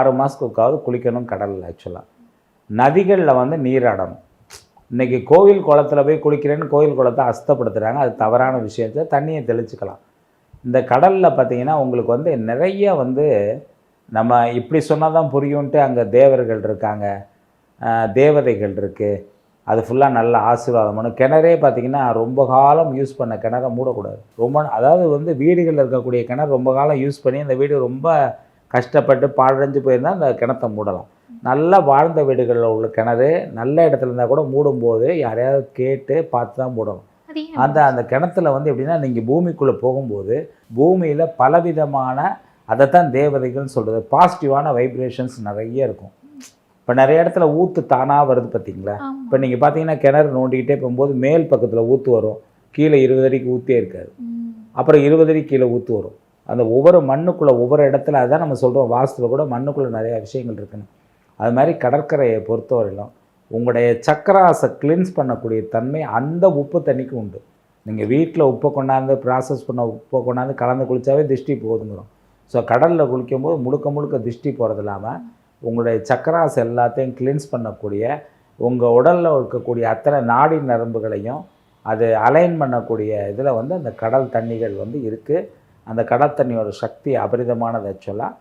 6 மாதத்துக்காவது குளிக்கணும் கடலில். ஆக்சுவலாக நதிகளில் வந்து நீராடணும். இன்றைக்கி கோவில் குளத்தில் போய் குளிக்கிறேன்னு கோவில் குளத்தை அசுத்தப்படுத்துகிறாங்க. அது தவறான விஷயத்தை. தண்ணியை தெளிச்சுக்கலாம். இந்த கடலில் பார்த்திங்கன்னா உங்களுக்கு வந்து நிறைய வந்து நம்ம இப்படி சொன்னால் தான் புரியும்ன்ட்டு அங்கே தேவர்கள் இருக்காங்க, தேவதைகள் இருக்குது. அது ஃபுல்லாக நல்ல ஆசீர்வாதம் பண்ணும். கிணறே பார்த்திங்கன்னா ரொம்ப காலம் யூஸ் பண்ண கிணற மூடக்கூடாது. அதாவது வந்து வீடுகளில் இருக்கக்கூடிய கிணறு ரொம்ப காலம் யூஸ் பண்ணி அந்த வீடு ரொம்ப கஷ்டப்பட்டு பாழடைஞ்சு போயிருந்தால் அந்த கிணத்தை மூடலாம். நல்லா வாழ்ந்த வீடுகளில் உள்ள கிணறு நல்ல இடத்துல இருந்தால் கூட மூடும்போது யாரையாவது கேட்டு பார்த்து தான் மூடணும். அந்த கிணத்துல வந்து எப்படின்னா நீங்கள் பூமிக்குள்ளே போகும்போது பூமியில் பலவிதமான அதைத்தான் தேவதைகள்னு சொல்கிறது, பாசிட்டிவான வைப்ரேஷன்ஸ் நிறைய இருக்கும். இப்போ நிறைய இடத்துல ஊற்று தானாக வருது பார்த்தீங்களா? இப்போ நீங்கள் பார்த்தீங்கன்னா கிணறு நோண்டிக்கிட்டே போகும்போது மேல் பக்கத்தில் ஊற்று வரும், கீழே 20 அடிக்கு ஊற்றே இருக்காது. அப்புறம் 20 அடி கீழே ஊற்று வரும். அந்த ஒவ்வொரு மண்ணுக்குள்ளே ஒவ்வொரு இடத்துல அதுதான் நம்ம சொல்கிறோம், வாஸ்துவில் கூட மண்ணுக்குள்ளே நிறையா விஷயங்கள் இருக்குன்னு. அது மாதிரி கடற்கரையை பொறுத்தவரையிலும் உங்களுடைய சக்கராஸை கிளீன்ஸ் பண்ணக்கூடிய தன்மை அந்த உப்பு தண்ணிக்கு உண்டு. நீங்கள் வீட்டில் உப்பை கொண்டாந்து ப்ராசஸ் பண்ண உப்பை கொண்டாந்து கலந்து குளித்தாவே திருஷ்டி போகுதுங்கிறோம். ஸோ கடலில் குளிக்கும்போது முழுக்க முழுக்க திருஷ்டி போகிறது இல்லாமல் உங்களுடைய சக்கராஸ் எல்லாத்தையும் கிளீன்ஸ் பண்ணக்கூடிய, உங்கள் உடலில் இருக்கக்கூடிய அத்தனை நாடி நரம்புகளையும் அது அலைன் பண்ணக்கூடிய இதில் வந்து அந்த கடல் தண்ணிகள் வந்து இருக்குது. அந்த கடல் தண்ணியோட சக்தி அபரிதமானது ஆக்சுவலாக.